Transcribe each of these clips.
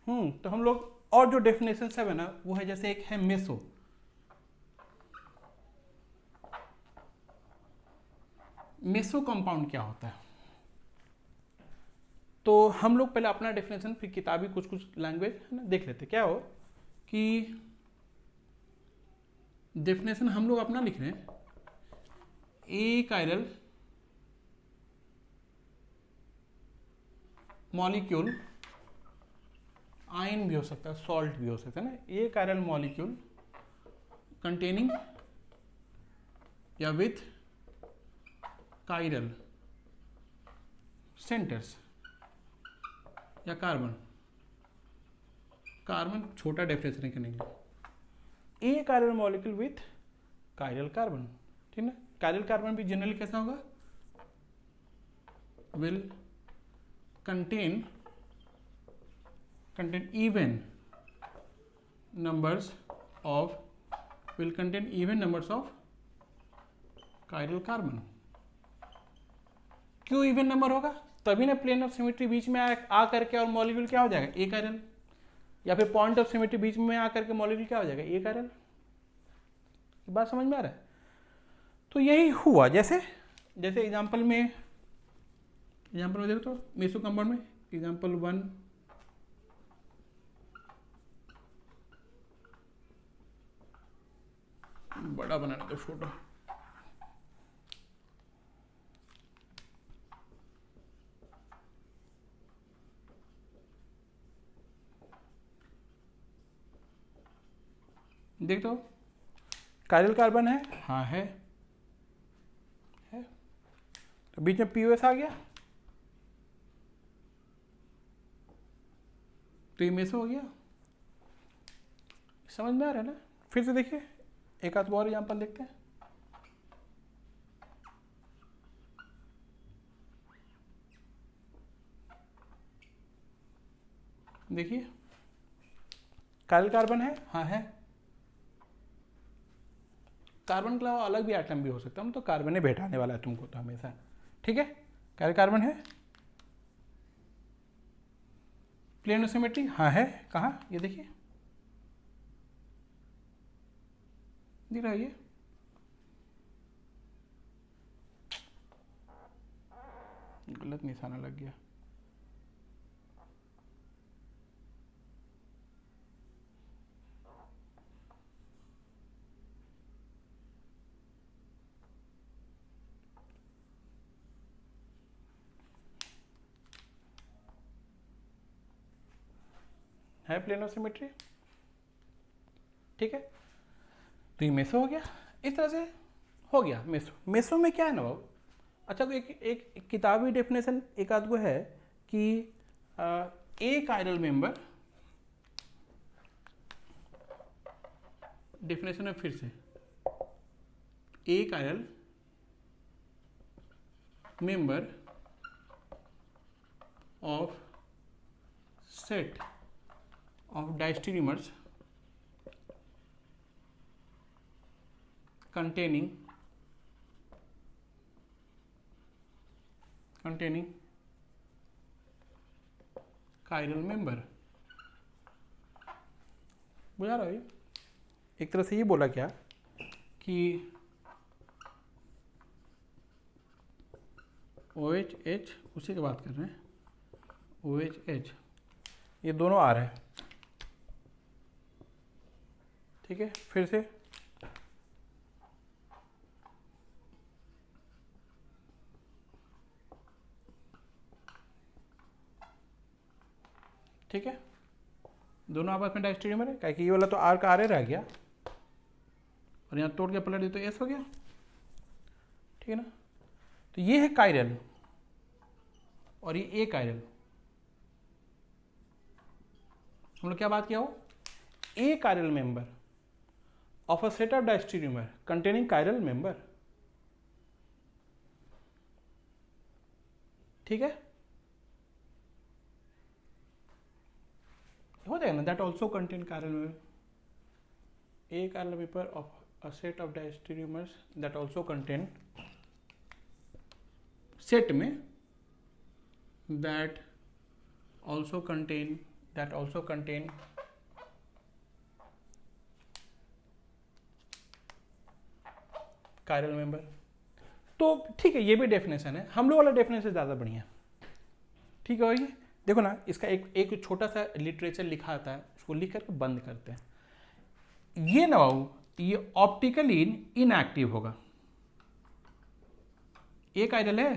तो हम लोग और जो डेफिनेशन सब है ना वो है, जैसे एक है मेसो। मेसो कंपाउंड क्या होता है, तो हम लोग पहले अपना डेफिनेशन फिर किताबी कुछ कुछ लैंग्वेज है ना देख लेते। क्या हो कि डेफिनेशन हम लोग अपना लिख रहे हैं, ए कायरल मॉलिक्यूल, आयन भी हो सकता है, सॉल्ट भी हो सकता है ना, ए कायरल मॉलिक्यूल कंटेनिंग या विथ कायरल सेंटर्स या कार्बन, कार्बन छोटा डेफिनेशन करने के लिए, a chiral molecule with chiral carbon, ठीक है। कायरल कार्बन भी जनरली कैसा होगा, will contain even numbers of will contain even numbers of chiral carbon। क्यों इवन नंबर होगा, तभी ना प्लेन ऑफ सिमेट्री बीच में आ करके और मॉलिक्यूल क्या हो जाएगा, ए कायरल, या फिर पॉइंट ऑफ सिमेट्री बीच में आ करके मॉलिक्यूल क्या हो जाएगा, ए कायरल। बात समझ में आ रहा है। तो यही हुआ, जैसे जैसे एग्जांपल में देखो तो मेसो कंपाउंड में एग्जांपल 1 बड़ा बनाना तो फोटो, देख दो कायरल कार्बन है, हाँ है तो बीच में पीओएस आ गया तो ये मेसो हो गया। समझ में आ रहा है ना। फिर से देखिए एक आध और एग्जांपल देखते हैं। देखिए कायरल कार्बन है, हाँ है, कार्बन के अलावा अलग भी एटम भी हो सकता है, हम तो कार्बन ही बैठाने वाला है तुमको तो हमेशा, ठीक है। कायरल कार्बन है, प्लेन ऑफ सिमेट्री, हाँ है, कहाँ ये देखिए दिख रहा है, ये गलत निशाना लग गया। है प्लेन ऑफ सिमेट्री, ठीक है। तो ये मेसो हो गया, इस तरह से हो गया मेसो। मेसो में क्या है ना बाबू, अच्छा एक किताबी डेफिनेशन एक आध को है कि ए कायरल मेंबर, डेफिनेशन है फिर से, a chiral member of set of diastereomers containing chiral member। बुझा रहा है, एक तरह से ये बोला क्या कि OH उसी की बात कर रहे हैं, OH ये दोनों आ रहे हैं, ठीक है। फिर से ठीक है, दोनों आपस में डायस्टेरियोमर है, क्या कि ये वाला तो आर का आर रह गया और यहाँ तोड़ के पलट दे तो एस हो गया, ठीक है ना। तो ये है कायरल और ये ए कायरल। हम लोग क्या बात किया हो, a chiral member of a set of diastereomer containing chiral member, ठीक है, हो जाएगा ना। That also contain chiral member, a chiral member of a set of diastereomers that also contain set में that also contain that also contain chiral member। तो ठीक है, ये भी डेफिनेशन है, हम लोग वाला डेफिनेशन ज़्यादा बढ़िया। ठीक है, ये देखो ना, इसका एक छोटा सा लिटरेचर लिखा आता है, उसको लिख करके बंद करते हैं। ये ना बाबू, ये ऑप्टिकली इनएक्टिव होगा। एक कायरल है,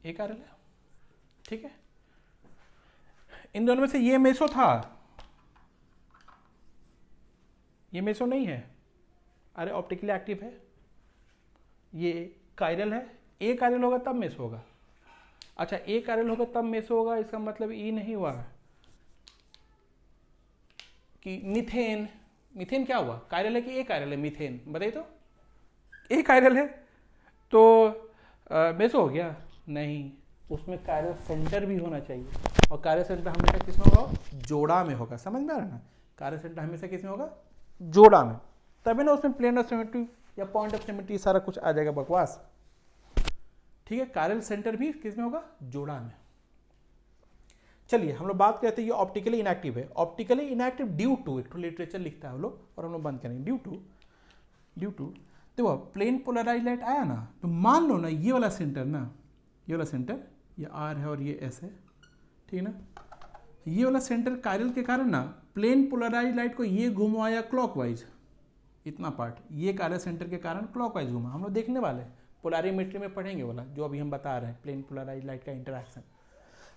एक कायरल है, ठीक है। इन दोनों में से ये मेसो था, ये मेसो नहीं है, अरे ऑप्टिकली एक्टिव है। ये कायरल है, ए कायरल होगा तब मेसो होगा। अच्छा, ए कायरल होगा तब मेसो होगा, इसका मतलब ये नहीं हुआ कि मीथेन, मीथेन क्या हुआ, कायरल है कि ए कायरल है? मीथेन, बताइए तो। ए कायरल है तो मेसो हो गया? नहीं, उसमें कायरल सेंटर भी होना चाहिए, और कायरल सेंटर हमेशा किसमें होगा? जोड़ा में होगा। समझ में आ रहा है ना? कायरल सेंटर हमेशा किसमें होगा? जोड़ा में। तभी ना उसमें प्लेन ऑफ सिमेट्री या पॉइंट ऑफ सिमेट्री सारा कुछ आ जाएगा, बकवास। ठीक है, कायरल सेंटर भी किसमें होगा? जोड़ा में। चलिए हम लोग बात करते हैं, ये ऑप्टिकली इनएक्टिव है। ऑप्टिकली इनएक्टिव ड्यू टू, एक लिटरेचर लिखता है हम लोग, और हम लोग बंद करेंगे। ड्यू टू देखो, प्लेन पोलराइज लाइट आया ना, तो मान लो ना ये वाला सेंटर ना, ये वाला सेंटर, ये आर है और ये एस है, ठीक है ना। ये वाला सेंटर कायरल के कारण ना प्लेन पोलराइज लाइट को ये घुमाया क्लॉकवाइज, इतना पार्ट ये कायरल सेंटर के कारण क्लॉकवाइज घुमा। हम लोग देखने वाले पोलैरिमेट्री में पढ़ेंगे वाला, जो अभी हम बता रहे हैं प्लेन पोलराइज लाइट का इंटरैक्शन।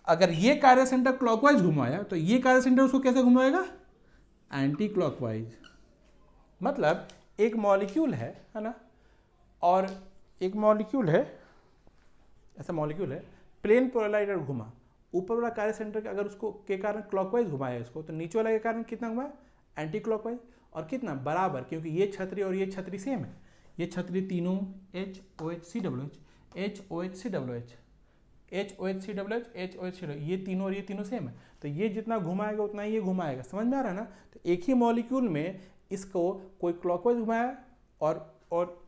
अगर ये कायरल सेंटर क्लॉकवाइज घुमाया तो ये कायरल सेंटर उसको कैसे घुमाएगा? Anti clockwise. मतलब एक मॉलिक्यूल है ना, और एक मॉलिक्यूल है, ऐसा मॉलिक्यूल है, प्लेन पोलराइज लाइट घुमा, ऊपर वाला कायरल सेंटर के अगर उसको के कारण क्लॉकवाइज घुमाया इसको, तो नीचे वाला के कारण कितना घुमाया? Anti clockwise. और कितना? बराबर, क्योंकि ये छतरी और ये छतरी सेम है। ये छतरी तीनों HOHCWH, HOHCWH, HOHCWH, HOHCWH, ये तीनों और ये तीनों सेम है। तो ये जितना घुमाएगा उतना ये घुमाएगा। समझ में आ रहा है ना? तो एक ही मॉलिक्यूल में इसको कोई क्लॉकवाइज घुमाया, और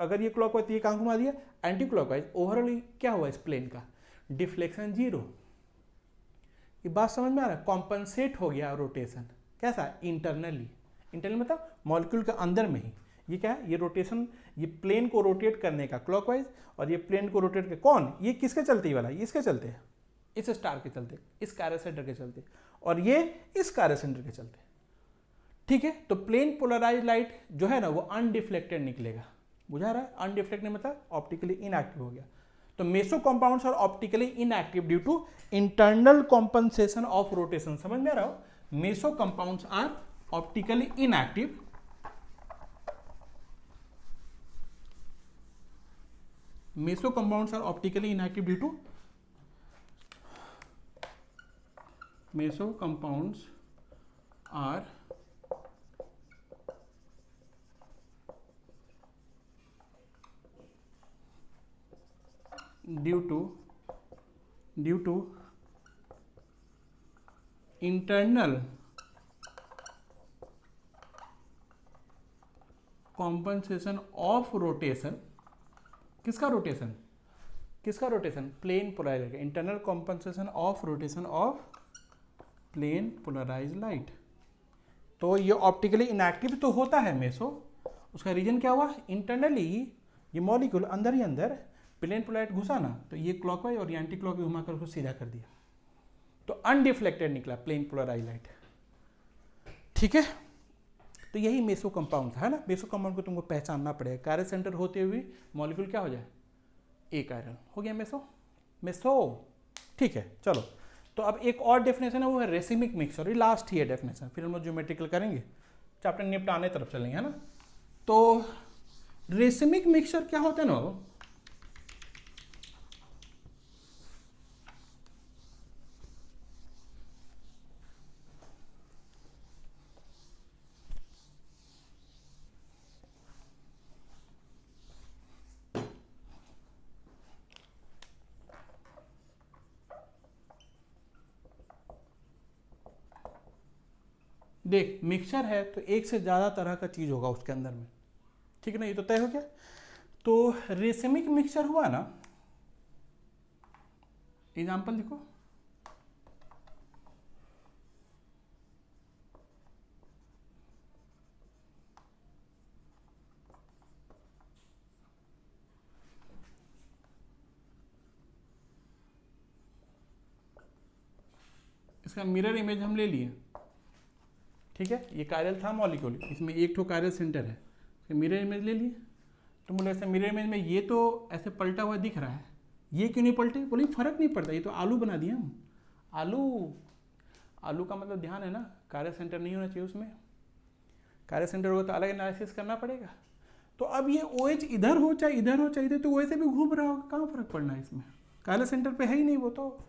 अगर ये क्लॉकवाइज तो ये कहाँ घुमा दिया? Anti clockwise. ओवरऑल क्या हुआ इस प्लेन का? डिफ्लेक्शन 0। ये बात समझ में आ रहा है? कॉम्पनसेट हो गया रोटेशन। कैसा? इंटरनली। इंटरनल मतलब मॉलिक्यूल के अंदर में ही। ये क्या है? ये रोटेशन, ये प्लेन को रोटेट करने का क्लॉकवाइज, और ये प्लेन को रोटेट कर कौन? ये किसके चलते? ये वाला, ये इसके चलते है, इस स्टार के चलते, इस कायरल सेंटर के चलते, और ये इस कायरल सेंटर के चलते। ठीक है, तो प्लेन पोलराइज लाइट जो है ना वो अनडिफ्लेक्टेड निकलेगा। बुझा रहा है? अनडिफ्लेक्टेड मतलब ऑप्टिकली इनएक्टिव हो गया। तो meso compounds are optically inactive due to internal compensation of rotation. समझ में आ रहा हो? Meso compounds are optically inactive meso compounds are optically inactive due to meso compounds are due to internal compensation of rotation। किसका rotation? किसका rotation? Plane polarise. Internal compensation of rotation of plane polarise light. तो ये optically inactive तो होता है meso, उसका reason क्या हुआ? इंटरनली ये मॉलिक्यूल अंदर ही अंदर प्लेन पोलराइज घुसा ना, तो ये क्लॉकवाइज और ये एंटी क्लॉकवाइज घुमाकर उसको सीधा कर दिया, तो अनडिफ्लेक्टेड निकला प्लेन पोलराइज लाइट। ठीक है, तो यही मेसो कंपाउंड था, है ना। मेसो कंपाउंड को तुमको पहचानना पड़ेगा। कायरल सेंटर होते हुए मॉलिक्यूल क्या हो जाए? ए कायरल हो गया मेसो। मेसो ठीक है, चलो। तो अब एक और डेफिनेशन है, वो है रेसिमिक मिक्सचर। ये लास्ट ही है डेफिनेशन, फिर हम लोग ज्योमेट्रिकल करेंगे, चैप्टर निपटाने तरफ चलेंगे, है ना। तो रेसिमिक मिक्सचर क्या होता है ना, देख मिक्सचर है तो एक से ज़्यादा तरह का चीज़ होगा उसके अंदर में, ठीक है ना। ये तो तय हो गया। तो रेसिमिक मिक्सचर हुआ ना, एग्जाम्पल देखो, इसका मिरर इमेज हम ले लिए, ठीक है। ये कायरल था मॉलिक्यूल, इसमें एक ठो कायरल सेंटर है, इसका मिरर इमेज ले लिए। तो बोले ऐसे मिरर इमेज में ये तो ऐसे पलटा हुआ दिख रहा है, ये क्यों नहीं पलटे? बोले फर्क नहीं पड़ता, ये तो आलू बना दिया हम। आलू का मतलब ध्यान है ना, कायरल सेंटर नहीं होना चाहिए उसमें। कायरल सेंटर होगा तो अलग एनालिसिस करना पड़ेगा। तो अब ये OH इधर हो चाहे इधर हो चाहे इधर, तो वैसे भी घूम रहा होगा, कहाँ फर्क पड़ना है इसमें? कायरल सेंटर पे है ही नहीं वो तो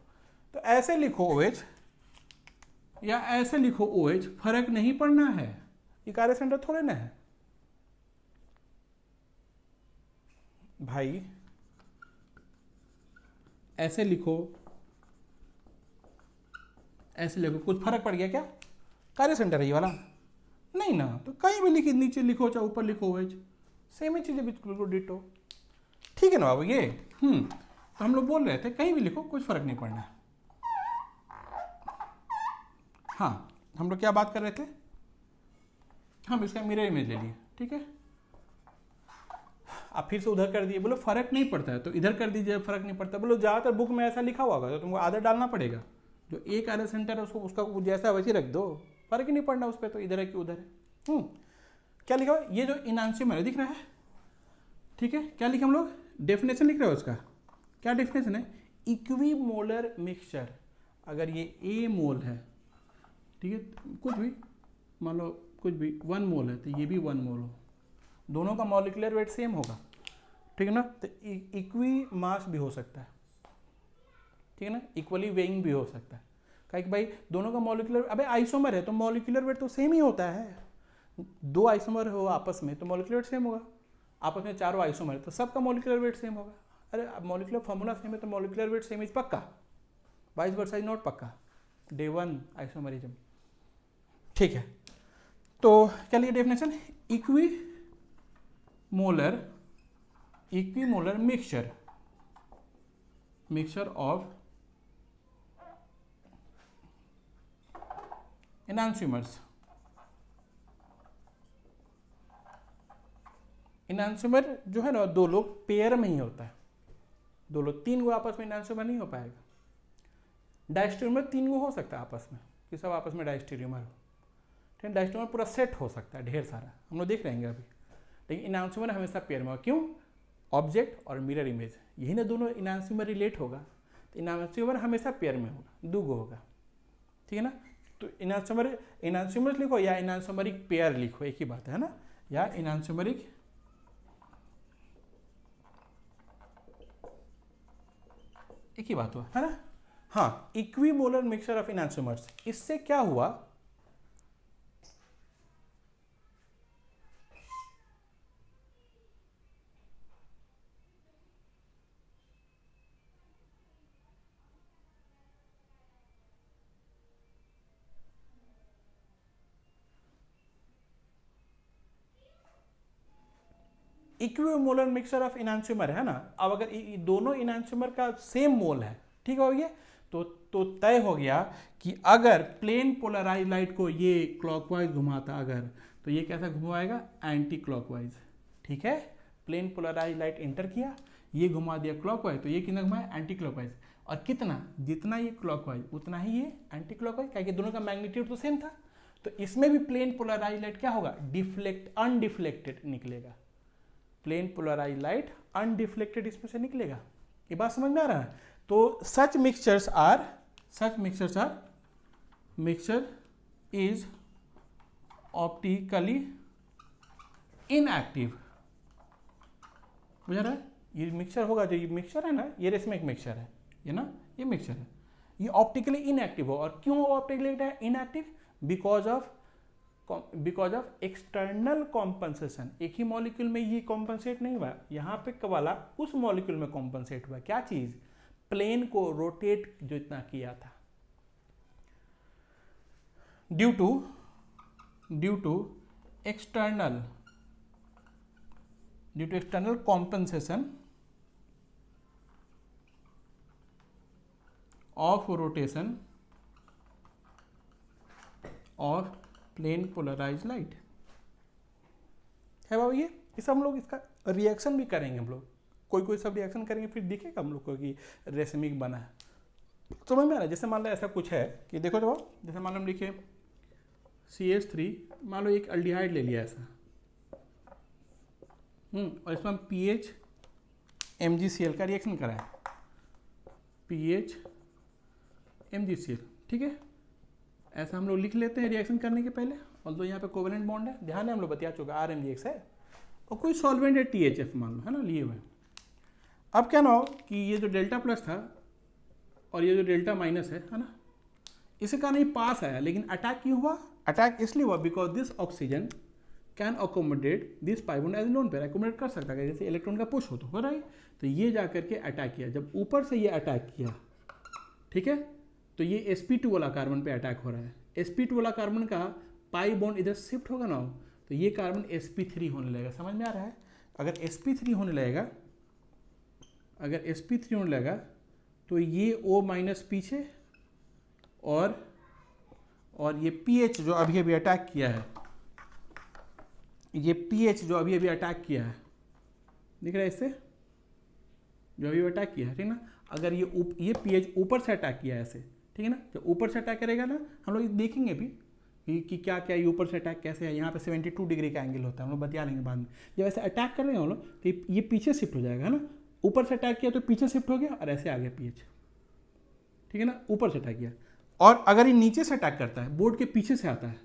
ऐसे लिखो OH या ऐसे लिखो OH, फर्क नहीं पड़ना है, ये कायरल सेंटर थोड़े ना है भाई। ऐसे लिखो ऐसे लिखो, कुछ फर्क पड़ गया क्या? कायरल सेंटर है ये वाला, नहीं ना। तो कहीं भी लिखी, नीचे लिखो चाहे ऊपर लिखो OH, सेम ही चीज़ें बिल्कुल डिटो, ठीक है ना बाबू ये। तो हम लोग बोल रहे थे कहीं भी लिखो, कुछ फर्क नहीं पड़ना है। हाँ, हम लोग क्या बात कर रहे थे? हम इसका मिरर इमेज ले लिए, ठीक है। आप फिर से उधर कर दिए, बोलो फर्क नहीं पड़ता है, तो इधर कर दीजिए, फर्क नहीं पड़ता। बोलो ज़्यादातर बुक में ऐसा लिखा हुआ होगा, तो तुमको आदत डालना पड़ेगा, जो एक आधा सेंटर है उसको उसका जैसा वैसे रख दो, फर्क ही नहीं पड़ना उस पर, तो इधर है कि उधर है। क्या लिखा हुआ? ये जो इनांशियोमर है दिख रहा है, ठीक है। क्या लिखा हम लोग? डेफिनेशन लिख रहे हो उसका, क्या डेफिनेशन है? इक्विमोलर मिक्सचर, अगर ये A मोल है, ठीक है, कुछ भी मान लो, कुछ भी 1 मोल है तो ये भी 1 मोल हो, दोनों का मॉलिक्यूलर वेट सेम होगा, ठीक है ना। तो इक्वी मास भी हो सकता है, ठीक है ना, इक्वली वेइंग भी हो सकता है। कहीं भाई दोनों का मॉलिक्यूलर, अबे आइसोमर है तो मॉलिक्यूलर वेट तो सेम ही होता है। 2 आइसोमर हो आपस में तो मॉलिक्यूलर वेट सेम होगा, आपस में 4 आइसोमर है तो सबका मॉलिक्यूलर वेट सेम होगा। अरे अब मॉलिक्यूलर फॉर्मूला सेम है तो मॉलिक्यूलर वेट सेम इज पक्का, वाइस वर्सा इज नॉट पक्का, डे 1 आइसोमरिज्म, ठीक है। तो क्या लिखा definition? Equimolar mixture of enantiomers. Enantiomer जो है ना, 2 लोग पेयर में ही होता है, 2 लोग, 3 गो आपस में एनांशियोमर नहीं हो पाएगा। डायस्टेरियोमर 3 गो हो सकता है आपस में, कि सब आपस में डायस्टेरियोमर हो, ठीक है। डायस्टेरियोमर पूरा सेट हो सकता है, ढेर सारा, हम लोग देख रहेंगे अभी। लेकिन एनांशियोमर हमेशा पेयर में हो, क्यों? ऑब्जेक्ट और मिरर इमेज, यही ना दोनों एनांशियोमर रिलेट होगा, तो एनांशियोमर हमेशा पेयर में होगा, 2 गो होगा, ठीक है ना। तो एनांशियोमर लिखो या एनांशियोमरिक पेयर लिखो, एक ही बात है ना, या एनांशियोमरिक, एक ही बात हुआ है ना। हाँ, इक्विमोलर मिक्सचर ऑफ एनांशियोमर्स, इससे क्या हुआ? इक्विमोलर मिक्सचर ऑफ एनांशियोमर है ना। अब अगर दोनों एनांशियोमर का सेम मोल है, ठीक हो गया, तो तय हो गया कि अगर प्लेन पोलराइज लाइट को ये क्लॉकवाइज घुमाता अगर, तो ये कैसा घुमाएगा? एंटी क्लॉकवाइज, ठीक है। प्लेन पोलराइज लाइट एंटर किया, ये घुमा दिया क्लॉकवाइज, तो ये कितना घुमाया? Anti clockwise. और कितना? जितना ये क्लॉकवाइज उतना ही ये एंटी क्लॉकवाइज, क्योंकि दोनों का मैग्नीट्यूड तो सेम था। तो इसमें भी प्लेन पोलराइज लाइट क्या होगा? अनडिफ्लेक्टेड निकलेगा। प्लेन पोलराइज लाइट अनडिफ्लेक्टेड इसमें से निकलेगा। ये बात समझ में आ रहा है? तो सच मिक्सचर इज ऑप्टिकली इनएक्टिव, बुझा रहा है? ये मिक्सचर होगा, जो ये मिक्सचर है ना, ये रेसमेक मिक्सचर है, ये ना, ये मिक्सचर है, ये ऑप्टिकली इनएक्टिव हो। और क्यों optically inactive? Because of external compensation. एक ही मॉलिक्यूल में ये कॉम्पनसेट नहीं हुआ, यहाँ पे वाला उस मॉलिक्यूल में कॉम्पनसेट हुआ। क्या चीज? प्लेन को रोटेट जो इतना किया था, due to external compensation of rotation of plane polarise light है बाबू। ये सब हम लोग इसका रिएक्शन भी करेंगे, हम लोग कोई सब रिएक्शन करेंगे, फिर दिखेगा हम लोग को कि रेसिमिक बना है। समझ में आ रहा है? जैसे मान लो ऐसा कुछ है कि देखो जब, जैसे मान लो हम लिखे CH3, मान लो एक अल्डिहाइड ले लिया ऐसा, और इसमें हम PH MgCl का रिएक्शन कराएं, PH MgCl, ठीक है। ऐसा हम लोग लिख लेते हैं रिएक्शन करने के पहले, और तो यहाँ पे कोवेलेंट बॉन्ड है, ध्यान है हम लोग बता चुका RMgX है, और कोई सॉल्वेंट है THF मान लो, है ना, लिए हुए। अब क्या ना हो कि ये जो डेल्टा प्लस था और ये जो डेल्टा माइनस है ना, इसे कारण ये पास आया, लेकिन अटैक क्यों हुआ? अटैक इसलिए हुआ because this oxygen can accommodate this pi bond as lone pair, accommodate कर सकता है, जैसे इलेक्ट्रॉन का पुश हो रहा है, तो ये जाकर के अटैक किया। जब ऊपर से ये अटैक किया, ठीक है, तो ये sp2 वाला कार्बन पे अटैक हो रहा है। sp2 वाला कार्बन का पाई बॉन्ड इधर शिफ्ट होगा ना, तो ये कार्बन sp3 होने लगेगा। समझ में आ रहा है? अगर sp3 होने लगेगा, अगर sp3 होने लगेगा तो ये O माइनस पीछे, और ये pH जो अभी अभी अटैक किया है, ये pH जो अभी अभी अटैक किया है, दिख रहा है इससे, जो अभी अटैक किया है, ठीक ना। अगर ये pH ऊपर से अटैक किया है ऐसे, ठीक है ना, जब ऊपर से अटैक करेगा ना, हम लोग देखेंगे भी कि क्या क्या ये ऊपर से अटैक कैसे है। यहाँ पे 72 डिग्री का एंगल होता है, हम लोग बता लेंगे बाद में। जब ऐसे अटैक करेंगे हम लोग तो ये पीछे शिफ्ट हो जाएगा, है ना। ऊपर से अटैक किया तो पीछे शिफ्ट हो गया, और ऐसे आ गया pH, ठीक है ना, ऊपर से अटैक किया। और अगर ये नीचे से अटैक करता है, बोर्ड के पीछे से आता है,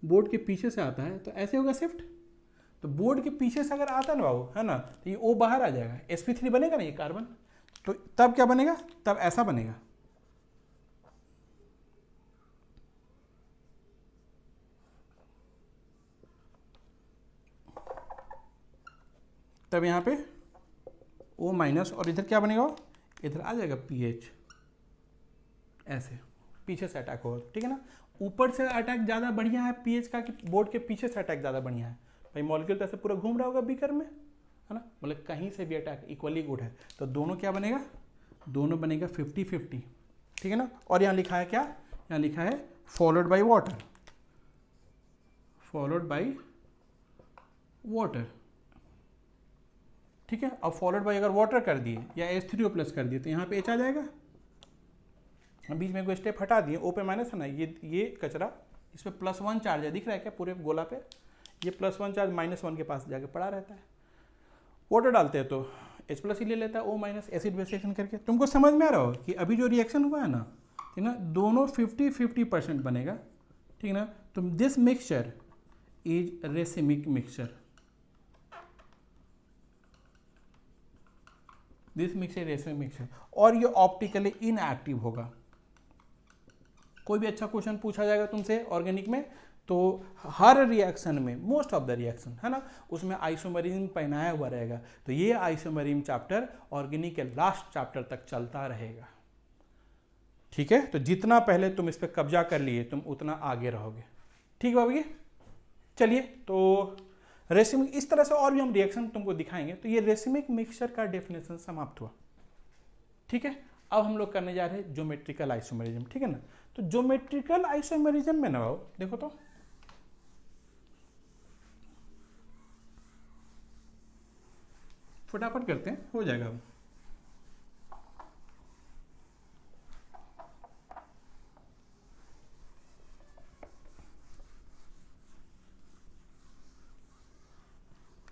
बोर्ड के पीछे से आता है, तो ऐसे होगा शिफ्ट। तो बोर्ड के पीछे से अगर आता है ना बाबू, है ना, तो ये O बाहर आ जाएगा, sp3 बनेगा ना ये कार्बन, तो तब क्या बनेगा? तब ऐसा बनेगा, तब यहाँ पे O माइनस, और इधर क्या बनेगा? इधर आ जाएगा pH, ऐसे पीछे से अटैक होगा, ठीक है ना। ऊपर से अटैक ज़्यादा बढ़िया है pH का, कि बोर्ड के पीछे से अटैक ज़्यादा बढ़िया है? भाई मॉलिक्यूल तो ऐसे पूरा घूम रहा होगा बीकर में, है ना, मतलब कहीं से भी अटैक इक्वली गुड है। तो दोनों क्या बनेगा? दोनों बनेगा 50-50, ठीक है ना। और यहाँ लिखा है क्या? यहाँ लिखा है followed by water, followed by water, ठीक है। अब फॉलोड बाई अगर वाटर कर दिए या H3O प्लस कर दिए, तो यहाँ पे H आ जाएगा। बीच में कोई स्टेप हटा दिए, O पे माइनस है ना, ये कचरा, इस पर +1 चार्ज है, दिख रहा है क्या पूरे गोला पे? ये +1 चार्ज -1 के पास जाके पड़ा रहता है। वाटर डालते हैं तो H प्लस ही ले लेता है, O minus, acid base reaction करके। तुमको समझ में आ रहा हो कि अभी जो रिएक्शन हुआ है ना, ठीक ना, दोनों 50-50% बनेगा, ठीक ना। तो this mixture is racemic mixture, this mixture racemic mixture, और ये ऑप्टिकली इनएक्टिव होगा। कोई भी अच्छा क्वेश्चन पूछा जाएगा तुमसे ऑर्गेनिक में, तो हर रिएक्शन में, मोस्ट ऑफ द रिएक्शन, है ना, उसमें आइसोमरिज्म पहनाया हुआ रहेगा। तो ये आइसोमरिज्म चैप्टर ऑर्गेनिक के लास्ट चैप्टर तक चलता रहेगा, ठीक है। तो जितना पहले तुम इस पर कब्जा कर लिए, तुम उतना आगे रहोगे, ठीक है बाबू। चलिए, तो रेसिमिक, इस तरह से और भी हम रिएक्शन तुमको दिखाएंगे। तो ये रेसिमिक मिक्सचर का डेफिनेशन समाप्त हुआ, ठीक है। अब हम लोग करने जा रहे हैं ज्योमेट्रिकल आइसोमेरिज्म, ठीक है ना। तो ज्योमेट्रिकल आइसोमेरिज्म में ना देखो, तो फटाफट करते हैं, हो जाएगा।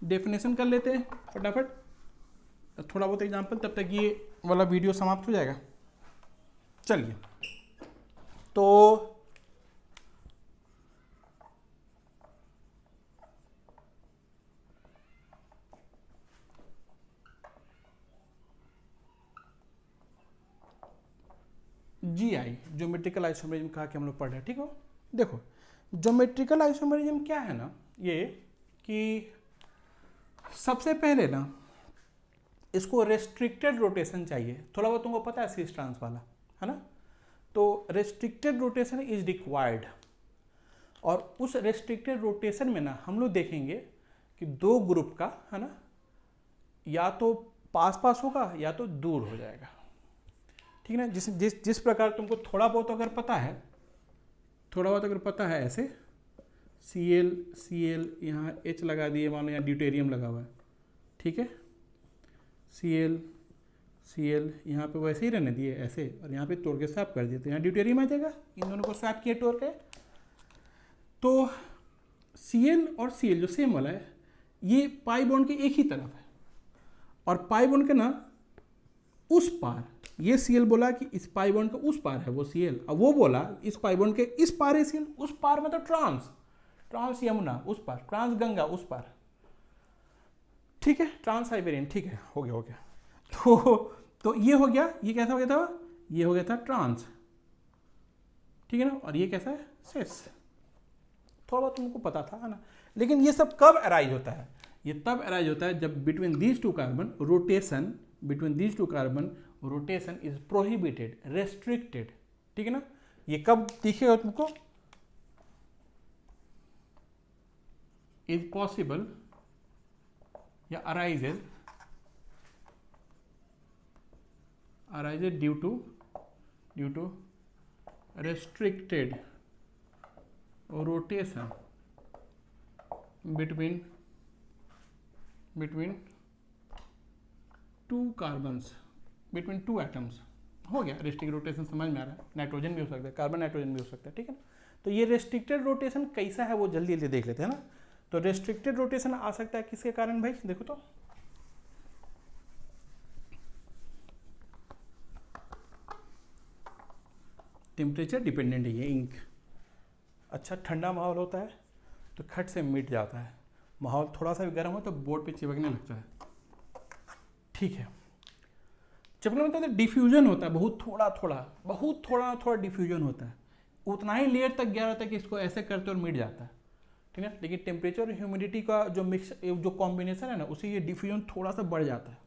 डेफिनेशन कर लेते हैं फटाफट, थोड़ा बहुत एग्जांपल, तब तक ये वाला वीडियो समाप्त हो जाएगा। चलिए, तो GI ज्योमेट्रिकल आइसोमेरिज्म कहा कि हम लोग पढ़ रहे हैं, ठीक हो। देखो, ज्योमेट्रिकल आइसोमेरिज्म क्या है ना, ये कि सबसे पहले ना इसको रेस्ट्रिक्टेड रोटेशन चाहिए। थोड़ा बहुत तुमको पता है सिस ट्रांस वाला, है ना। तो रेस्ट्रिक्टेड रोटेशन इज रिक्वायर्ड, और उस रेस्ट्रिक्टेड रोटेशन में ना हम लोग देखेंगे कि दो ग्रुप का, है ना, या तो पास पास होगा या तो दूर हो जाएगा। ठीक है ना। जिस प्रकार तुमको थोड़ा बहुत अगर पता है ऐसे Cl यहाँ H लगा दिए, मान लो यहाँ ड्यूटेरियम लगा हुआ है, ठीक है, Cl यहाँ पे वैसे ही रहने दिए ऐसे, और यहाँ पे तोड़ के स्वैप कर दिए तो यहाँ ड्यूटेरियम आ जाएगा। इन दोनों को स्वैप किए तोड़ के, तो Cl और Cl जो सेम वाला है ये पाई बॉन्ड के एक ही तरफ है, और पाई बॉन्ड के ना उस पार, ये Cl बोला कि इस पाई बॉन्ड के उस पार है वो Cl, और वो बोला इस पाई बॉन्ड के इस पार है Cl। उस पार मतलब ट्रांस यमुना उस पार, ट्रांस गंगा उस पार, ठीक है, ट्रांस साइबेरियन, ठीक है, हो गया। तो ये हो गया, ये कैसा हो गया था, ये हो गया था ट्रांस, ठीक है ना, और ये कैसा है सेस। थोड़ा बहुत तुमको पता था, है ना। लेकिन ये सब कब अराइज होता है, ये तब अराइज होता है जब between these two carbon rotation is prohibited, restricted, ठीक है ना। ये कब दिखेगा तुमको, इज पॉसिबल या arises due to restricted rotation between two carbons, between two atoms। हो गया रेस्ट्रिक्टेड रोटेशन, समझ में आ रहा है। नाइट्रोजन भी हो सकता है, कार्बन नाइट्रोजन भी हो सकता है, ठीक है ना। तो ये रेस्ट्रिक्टेड रोटेशन कैसा है वो जल्दी जल्दी देख लेते हैं ना। तो रेस्ट्रिक्टेड रोटेशन आ सकता है किसके कारण भाई, देखो तो टेम्परेचर डिपेंडेंट है ये इंक। अच्छा ठंडा माहौल होता है तो खट से मिट जाता है, माहौल थोड़ा सा भी गर्म हो तो बोर्ड पे चिपकने लगता है, ठीक है। चिपकने लगता है तो डिफ्यूजन होता है, बहुत थोड़ा डिफ्यूजन होता है, उतना ही लेयर तक गया रहता है कि इसको ऐसे करते और मिट जाता है, ठीक है। लेकिन टेम्परेचर और ह्यूमिडिटी का जो कॉम्बिनेशन है ना, उसे ये डिफ्यूजन थोड़ा सा बढ़ जाता है।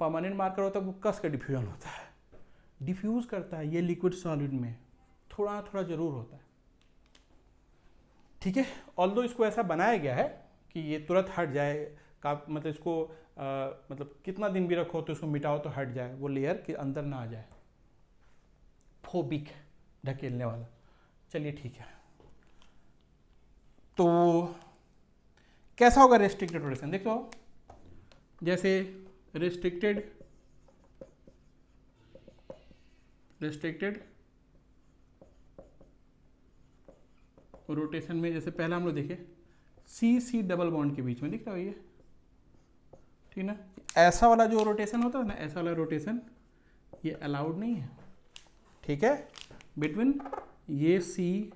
परमानेंट मार्कर होता है वो कस का डिफ्यूजन होता है, डिफ्यूज करता है ये लिक्विड सॉलिड में, थोड़ा जरूर होता है, ठीक है। ऑल्दो इसको ऐसा बनाया गया है कि ये तुरंत हट जाए का, मतलब इसको मतलब कितना दिन भी रखो तो इसको मिटाओ तो हट जाए, वो लेयर के अंदर ना आ जाए, फोबिक ढकेलने वाला। चलिए ठीक है, तो कैसा होगा रेस्ट्रिक्टेड रोटेशन, देखो जैसे रेस्ट्रिक्टेड रोटेशन में जैसे पहला हम लोग देखे सी डबल बॉन्ड के बीच में दिख रहा है ये, ठीक ना। ऐसा वाला जो रोटेशन होता है ना, ऐसा वाला रोटेशन ये अलाउड नहीं है, ठीक है, बिटवीन ये सी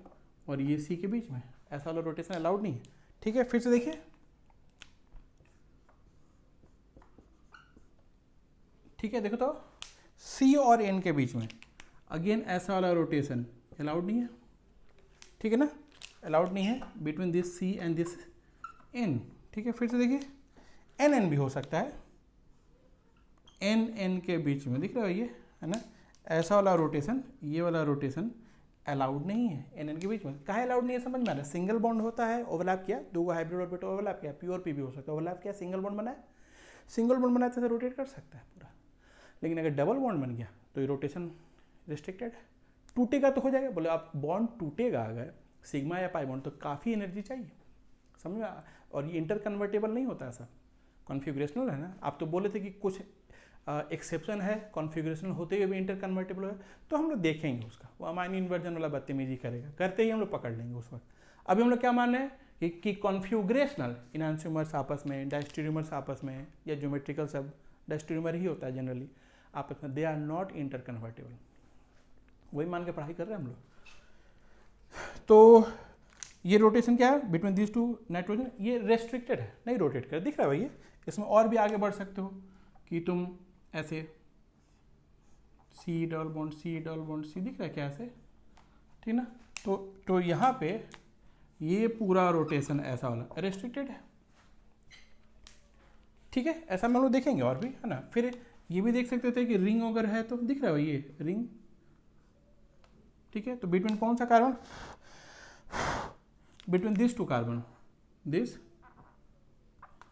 और ये सी के बीच में ऐसा वाला रोटेशन अलाउड नहीं है, ठीक है। फिर से देखिए, ठीक है, देखो तो सी और एन के बीच में अगेन ऐसा वाला रोटेशन अलाउड नहीं है, ठीक है ना, अलाउड नहीं है between this C and this N, ठीक है। फिर से देखिए एन एन भी हो सकता है, एन एन के बीच में दिख रहा है ये, है ना, ऐसा वाला रोटेशन, ये वाला रोटेशन अलाउड नहीं है एन एन के बीच में। कहाँ अलाउड नहीं है समझ में आ रहा है, सिंगल बॉन्ड होता है, ओवरलैप किया, दो हाइब्रिड ऑर्बिटल ओवरलैप किया, प्योर पी भी हो सकता है, ओवरलैप किया, सिंगल बॉन्ड बनाया, सिंगल बॉन्ड बनाया तो रोटेट कर सकता है पूरा। लेकिन अगर डबल बॉन्ड बन गया तो ये रोटेशन रिस्ट्रिक्टेड है। टूटेगा तो हो जाएगा, बोले आप बॉन्ड टूटेगा अगर सिग्मा या पाई बॉन्ड तो काफ़ी एनर्जी चाहिए, समझ में। और ये इंटर कन्वर्टेबल नहीं होता ऐसा, कॉन्फ़िगरेशनल है ना। आप तो बोले थे कि कुछ एक्सेप्शन है कॉन्फ़िगरेशनल होते हुए भी इंटर कन्वर्टेबल है, तो हम लोग देखेंगे उसका, वो अमाइन इन्वर्जन वाला बदतमीजी करेगा, करते ही हम लोग पकड़ लेंगे उस वक्त। अभी हम लोग क्या मान रहे हैं कि कॉन्फ़िगरेशनल इनहांस्यूमर्स आपस में, डायस्टेरियोमर्स आपस में, या ज्योमेट्रिकल सब डायस्टेरियोमर ही होता है जनरली आपस में, they are not inter convertible, वही मान के पढ़ाई कर रहे हैं हम लोग। तो ये रोटेशन क्या है बिटवीन दिस टू नाइट्रोजन, ये रेस्ट्रिक्टेड है, नहीं रोटेट कर, दिख रहा है भैया। इसमें और भी आगे बढ़ सकते हो कि तुम ऐसे सी डबल बॉन्ड सी दिख रहा है क्या ऐसे, ठीक ना। तो यहाँ पे ये पूरा रोटेशन ऐसा वाला रेस्ट्रिक्टेड है, ठीक है। ऐसा हम लोग देखेंगे और भी, है ना। फिर ये भी देख सकते थे कि रिंग अगर है तो दिख रहा है ये रिंग, ठीक है। तो बिटवीन कौन सा carbon, between this two carbon, this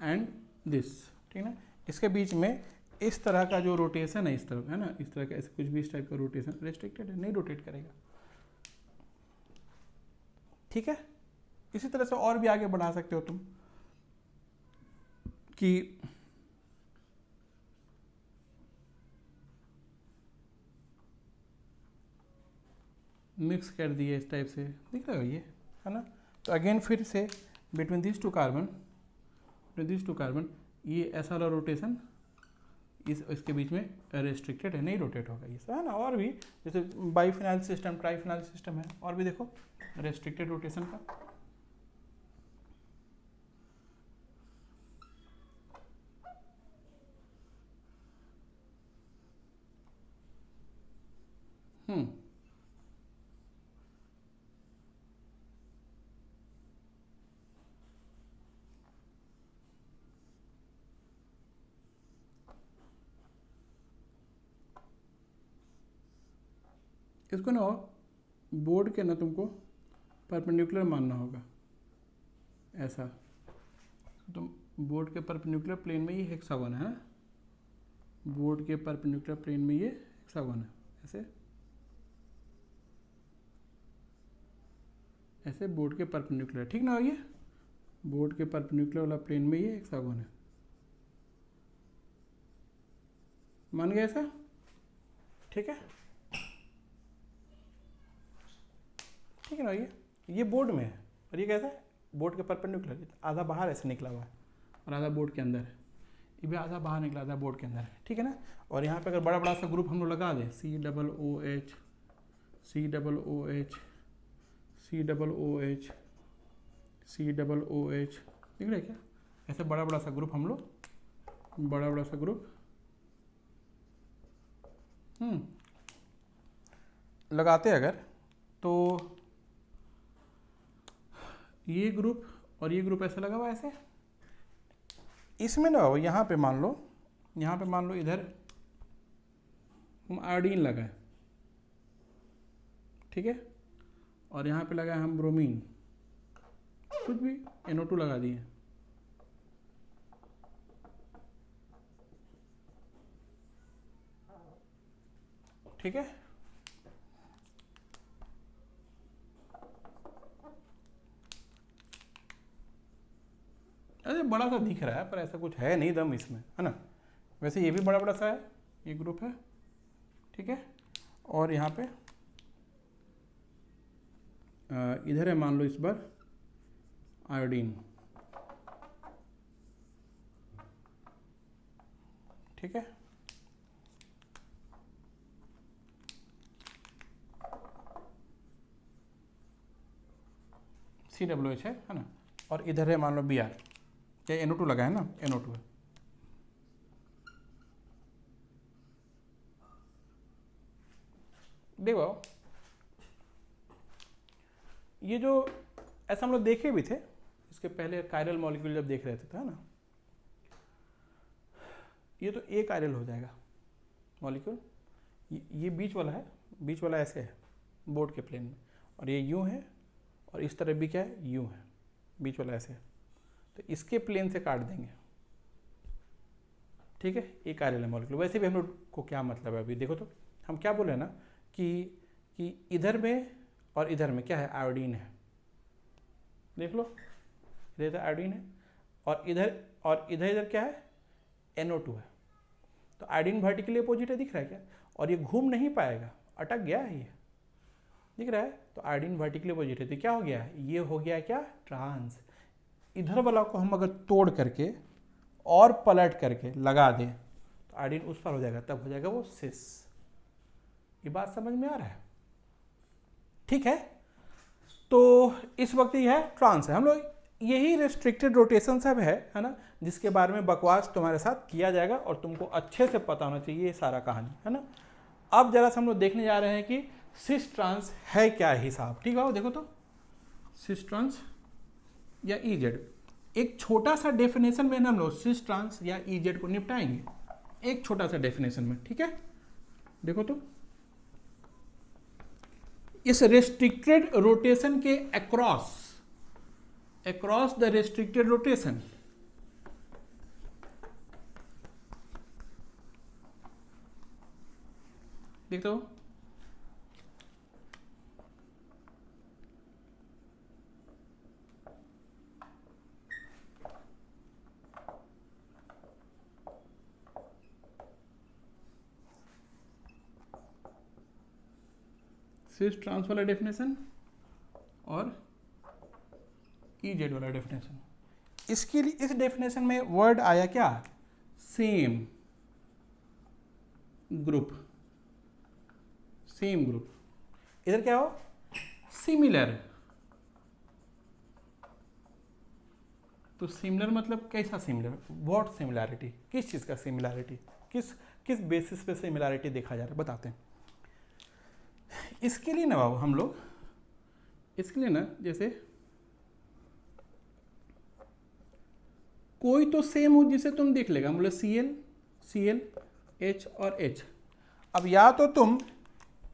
and this, ठीक है ना, इसके बीच में इस तरह का जो रोटेशन है, इस तरह है ना, इस तरह का ऐसे कुछ भी इस टाइप का रोटेशन रेस्ट्रिक्टेड है, नहीं रोटेट करेगा। ठीक है, इसी तरह से और भी आगे बढ़ा सकते हो तुम कि मिक्स कर दिए इस टाइप से, दिख रहा है ये, है ना। तो अगेन फिर से बिटवीन दिस टू कार्बन ये ऐसा वाला रोटेशन इसके बीच में रेस्ट्रिक्टेड है, नहीं रोटेट होगा ये, है ना। और भी जैसे बाईफिनाइल सिस्टम, ट्राईफिनाइल सिस्टम है, और भी देखो रेस्ट्रिक्टेड रोटेशन का। इसको ना बोर्ड के ना तुमको परपेंडिकुलर मानना होगा, ऐसा। तुम बोर्ड के परपेंडिकुलर प्लेन में ये हेक्सागोन है, बोर्ड के परपेंडिकुलर प्लेन में ये हेक्सागोन है, ऐसे ऐसे बोर्ड के परपेंडिकुलर, ठीक ना। ये बोर्ड के परपेंडिकुलर वाला प्लेन में ये हेक्सागोन है, मान गए ऐसा, ठीक है, ठीक है ना। ये बोर्ड में है और ये कैसा है, बोर्ड के परपेंडिकुलर, आधा बाहर ऐसे निकला हुआ है और आधा बोर्ड के अंदर है, ये भी आधा बाहर निकला, आधा बोर्ड के अंदर है, ठीक है ना। और यहाँ पे अगर बड़ा बड़ा सा ग्रुप हम लोग लगा दें, COOH COOH COOH COOH, दिख रहा है क्या, ऐसे बड़ा बड़ा सा ग्रुप हम लोग, बड़ा बड़ा सा ग्रुप लगाते अगर, तो ये ग्रुप और ये ग्रुप ऐसे लगा हुआ ऐसे, इसमें ना हो, यहाँ पे मान लो इधर हम आयोडीन लगाए, ठीक है, और यहाँ पे लगाए हम ब्रोमीन, कुछ भी NO2 लगा दिए, ठीक है। अरे बड़ा सा दिख रहा है पर ऐसा कुछ है नहीं दम इसमें, है ना। वैसे ये भी बड़ा बड़ा सा है, ये ग्रुप है, ठीक है। और यहाँ पे इधर है मान लो इस बार आयोडीन, ठीक है। COOH है ना, और इधर है मान लो Br, क्या NO2 लगा है ना, NO2 है। देखो ये जो ऐसा हम लोग देखे भी थे इसके पहले, कायरल मॉलिक्यूल जब देख रहे थे तो, है ना, ये तो एक कायरल हो जाएगा मॉलिक्यूल, ये बीच वाला है, बीच वाला ऐसे है बोर्ड के प्लेन में, और ये यूं है, और इस तरह भी क्या है, यूं है, बीच वाला ऐसे है, तो इसके प्लेन से काट देंगे, ठीक है, एक कायरल है मॉलिक्यूल। वैसे भी हम लोग को क्या मतलब है, अभी देखो तो हम क्या बोले ना कि इधर में और इधर में क्या है, आयोडीन है, देख लो, इधर आयोडीन है, और इधर क्या है, NO2 है। तो आयोडीन वर्टिकली अपोजिट है, दिख रहा है क्या, और ये घूम नहीं पाएगा, अटक गया है ये, दिख रहा है। तो आयोडीन वर्टिकली अपोजिट है, तो क्या हो गया, ये हो गया क्या, ट्रांस। इधर वाला को हम अगर तोड़ करके और पलट करके लगा दें तो आयोडीन उस पर हो जाएगा, तब हो जाएगा वो सिस। ये बात समझ में आ रहा है, ठीक है। तो इस वक्त ये है ट्रांस है, हम लोग यही रेस्ट्रिक्टेड रोटेशन सब है ना, जिसके बारे में बकवास तुम्हारे साथ किया जाएगा और तुमको अच्छे से पता होना चाहिए ये सारा कहानी, है ना। अब जरा से हम लोग देखने जा रहे हैं कि सिस ट्रांस है क्या हिसाब, ठीक है। देखो तो सिस ट्रांस या EZ, एक छोटा सा डेफिनेशन में हम लोग सिस ट्रांस या EZ को निपटाएंगे, एक छोटा सा डेफिनेशन में, ठीक है। देखो तो इस रेस्ट्रिक्टेड रोटेशन के अक्रॉस द रेस्ट्रिक्टेड रोटेशन, देखते हो, सिस ट्रांस वाला डेफिनेशन और EZ वाला डेफिनेशन। इसके लिए इस डेफिनेशन में वर्ड आया क्या, सेम ग्रुप, सेम ग्रुप। इधर क्या हो, सिमिलर। तो सिमिलर मतलब कैसा सिमिलर, व्हाट सिमिलैरिटी, किस चीज का सिमिलैरिटी, किस बेसिस पे सिमिलैरिटी देखा जा रहा है, बताते हैं। इसके लिए ना बाबू हम लोग, इसके लिए ना जैसे कोई तो सेम हो जिसे तुम देख लेगा, मतलब Cl H और H। अब या तो तुम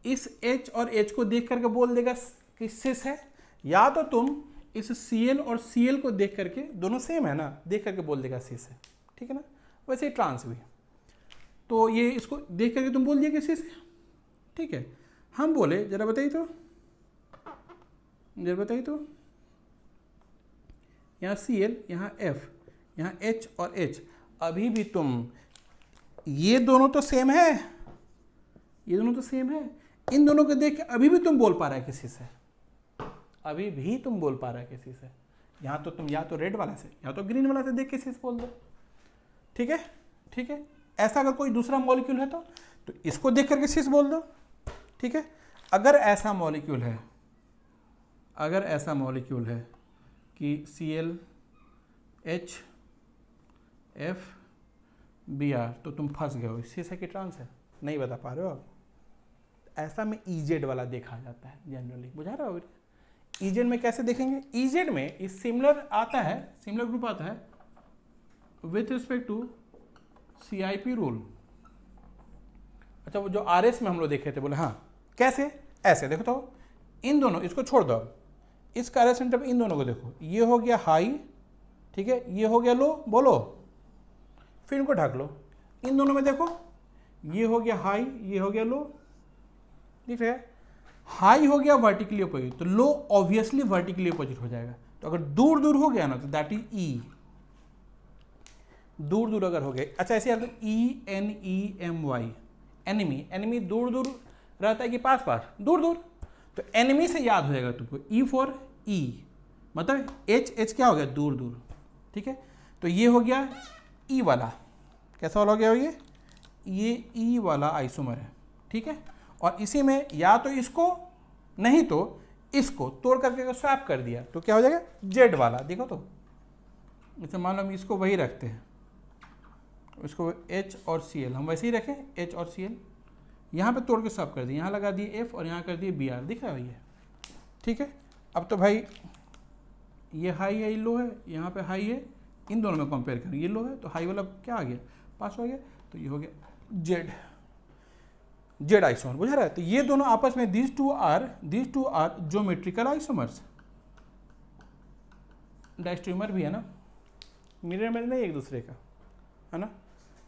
इस H और H को देख करके बोल देगा कि सिस है, या तो तुम इस Cl और Cl को देख करके, दोनों सेम है ना, देख करके बोल देगा सिस है, ठीक है ना। वैसे ही ट्रांस भी, तो ये इसको देख करके तुम बोल दिया कि सिस है, ठीक है। हम बोले जरा बताइए तो, यहाँ Cl, यहाँ F, यहाँ H और H, अभी भी तुम, ये दोनों तो सेम है, ये दोनों तो सेम है, इन दोनों को देख के अभी भी तुम बोल पा रहा है किसी से, अभी भी तुम बोल पा रहा है किसी से। यहाँ तो तुम या तो रेड वाला से या तो ग्रीन वाला से देख किसी से बोल दो, ठीक है, ठीक है। ऐसा अगर कोई दूसरा मॉलिक्यूल है तो इसको देख कर किसी से बोल दो, ठीक है। अगर ऐसा मॉलिक्यूल है, अगर ऐसा मॉलिक्यूल है कि Cl H F Br, तो तुम फंस गए हो, इससे है कि ट्रांस है, नहीं बता पा रहे हो आप। ऐसा में EZ वाला देखा जाता है जनरली, बुझा रहा हो। EZ में कैसे देखेंगे, EZ में इस सिमिलर आता है, सिमिलर ग्रुप आता है with respect to CIP rule. अच्छा, वो जो RS में हम लोग देखे थे, बोले हाँ कैसे, ऐसे देखो तो, इन दोनों, इसको छोड़ दो, इस कार्य सेंटर पे इन दोनों को देखो, ये हो गया हाई, ठीक है, ये हो गया लो, बोलो, फिर इनको ढक लो। इन दोनों में देखो, ये हो गया हाई, ये हो गया लो, दिख रहा है। हाई हो गया वर्टिकली अपोजिट, तो लो ऑब्वियसली वर्टिकली अपोजिट हो जाएगा। तो अगर दूर दूर हो गया ना तो दैट इज ई, दूर दूर अगर हो गया। अच्छा ऐसे यार, ENEMY, एनिमी, एनिमी दूर दूर रहता है कि पास पास, दूर दूर, तो एनिमी से याद हो जाएगा तुमको, E फॉर ई, मतलब H क्या हो गया, दूर दूर, ठीक है। तो ये हो गया E वाला, कैसा वाला हो गया ये E वाला आइसोमर है, ठीक है। और इसी में या तो इसको, नहीं तो इसको तोड़ करके स्वैप कर दिया तो क्या हो जाएगा, Z वाला। देखो तो, जैसे मान लो हम इसको वही रखते हैं, इसको H और Cl हम वैसे ही रखें, H और Cl, यहाँ पे तोड़ के स्वैप कर दिए, यहाँ लगा दिए F और यहाँ कर दिए Br, दिख रहा है भैया, ठीक है। अब तो भाई ये हाई है, ये लो है, यहाँ पे हाई है, इन दोनों में कंपेयर करें, ये लो है तो हाई वाला क्या आ गया, पास हो गया, तो ये हो गया Z आइसोमर, बुझा रहा है। तो ये दोनों आपस में these two are geometrical isomers, diastereomer भी है ना, मिरर में नहीं एक दूसरे का, है ना।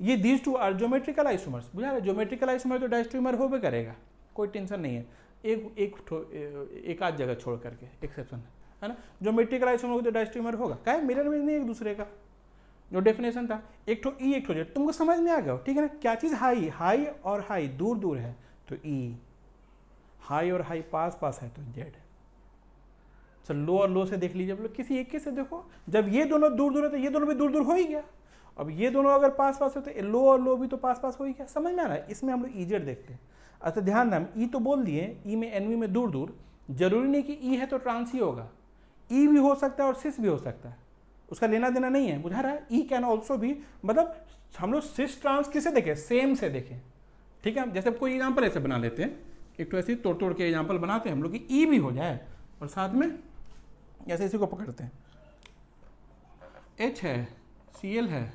ये these two are geometrical isomers, बुझा रहा है। ज्योमेट्रिकल आइसोमर तो डायस्ट्रीमर हो भी करेगा, कोई टेंशन नहीं है, एक आध जगह छोड़ करके एक्सेप्शन है ना। ज्योमेट्रिकल आइसोमर तो डायस्ट्रीमर होगा, क्या है, मिरर में नहीं एक दूसरे का। जो डेफिनेशन था, एक ठो ई एक ठो जेड, तुमको समझ में आ गया, ठीक है ना। क्या चीज़, हाई, हाई और हाई दूर दूर है तो ई, हाई और हाई पास पास है तो जेड। चल लो और लो से देख लीजिए, बोलो किसी एक से देखो, जब ये दोनों दूर दूर है तो ये दोनों भी दूर दूर हो ही गया। अब ये दोनों अगर पास पास होते, लो और लो भी तो पास पास हो ही गया, समझ में आ रहा है। इसमें हम लोग ई जेड देखते हैं। अच्छा ध्यान दें, ई तो बोल दिए, ई में एनवी में दूर दूर, जरूरी नहीं कि ई है तो ट्रांस ही होगा, ई भी हो सकता है और सिस भी हो सकता है, उसका लेना देना नहीं है, बुझा रहा है। ई कैन ऑल्सो भी, मतलब हम लोग सिस ट्रांस किसे देखें, सेम से देखें, ठीक है। जैसे कोई एग्जाम्पल ऐसे बना लेते हैं, एक तो ऐसे तोड़ तोड़ के एग्जाम्पल बनाते हैं हम लोग कि ई भी हो जाए और साथ में जैसे इसी को पकड़ते हैं, एच है, Cl है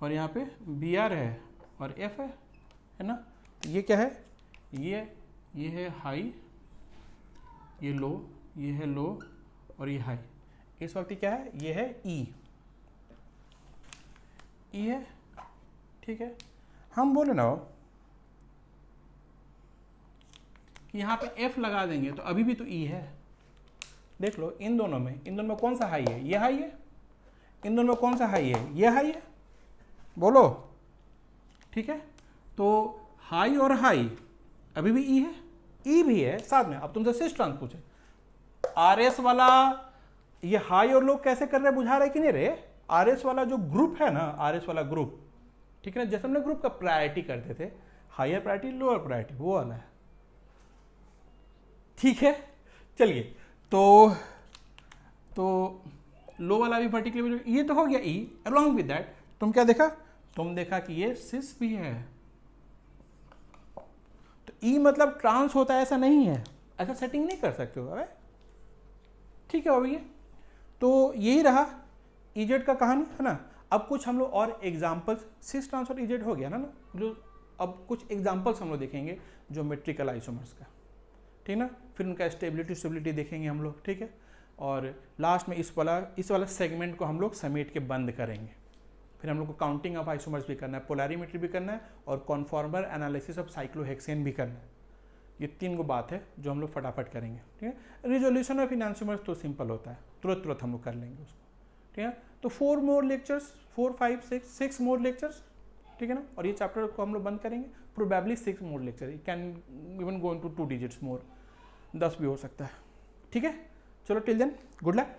और यहाँ पे Br है और F है ना। ये क्या है, ये है हाई, ये लो, ये है लो और ये हाई। इस वक्त क्या है, ये है ई है, ठीक है। हम बोले ना कि यहाँ पे F लगा देंगे तो अभी भी तो E है। देख लो इन दोनों में कौन सा हाई है? ये हाई है। इन दोनों में कौन सा हाई है? ये हाई है। बोलो, ठीक है। तो हाई और हाई अभी भी E है, E भी है साथ में। अब तुमसे सिस ट्रांस पूछे, RS वाला ये हाई और लो कैसे कर रहे हैं, बुझा रहे कि नहीं रे? RS वाला जो ग्रुप है ना, RS वाला ग्रुप, ठीक है ना, जैसे हमने ग्रुप का प्रायोरिटी करते थे, हायर प्रायोरिटी लोअर प्रायोरिटी, वो वाला है, ठीक है। चलिए, तो लो वाला भी पर्टिकुलर, ये तो हो गया E। अलॉन्ग विद दैट तुम क्या देखा? तुम देखा कि ये सिस भी है। तो E मतलब ट्रांस होता है ऐसा नहीं है, ऐसा सेटिंग नहीं कर सकते हो। अबे ठीक है भैया, तो यही रहा EZ का कहानी, है ना। अब कुछ हम लोग और एग्जाम्पल्स, सिस ट्रांस और EZ हो गया ना, जो अब कुछ एग्जाम्पल्स हम लोग देखेंगे ज्योमेट्रिकल आइसोमर्स का, ठीक ना। फिर उनका स्टेबिलिटी देखेंगे हम लोग, ठीक है। और लास्ट में इस वाला सेगमेंट को हम लोग समेट के बंद करेंगे। फिर हम लोग को काउंटिंग ऑफ आइसोमर्स भी करना है, पोलैरिमेट्री भी करना है, और कॉन्फॉर्मर एनालिसिस ऑफ साइक्लोहेक्सेन भी करना है। ये 3 गो बात है जो हम लोग फटाफट करेंगे, ठीक है। रिजोल्यूशन ऑफ इनैंसोमर्स तो सिंपल होता है, तुरंत हम लोग कर लेंगे उसको, ठीक है। तो 4 मोर लेक्चर्स, 4 5 6 मोर लेक्चर्स, ठीक है ना। और ये चैप्टर को हम लोग बंद करेंगे। Probably 6 more lecture, it can even go into 2 digits more, 10 भी हो सकता है, ठीक है। चलो टिल देन, गुड लक।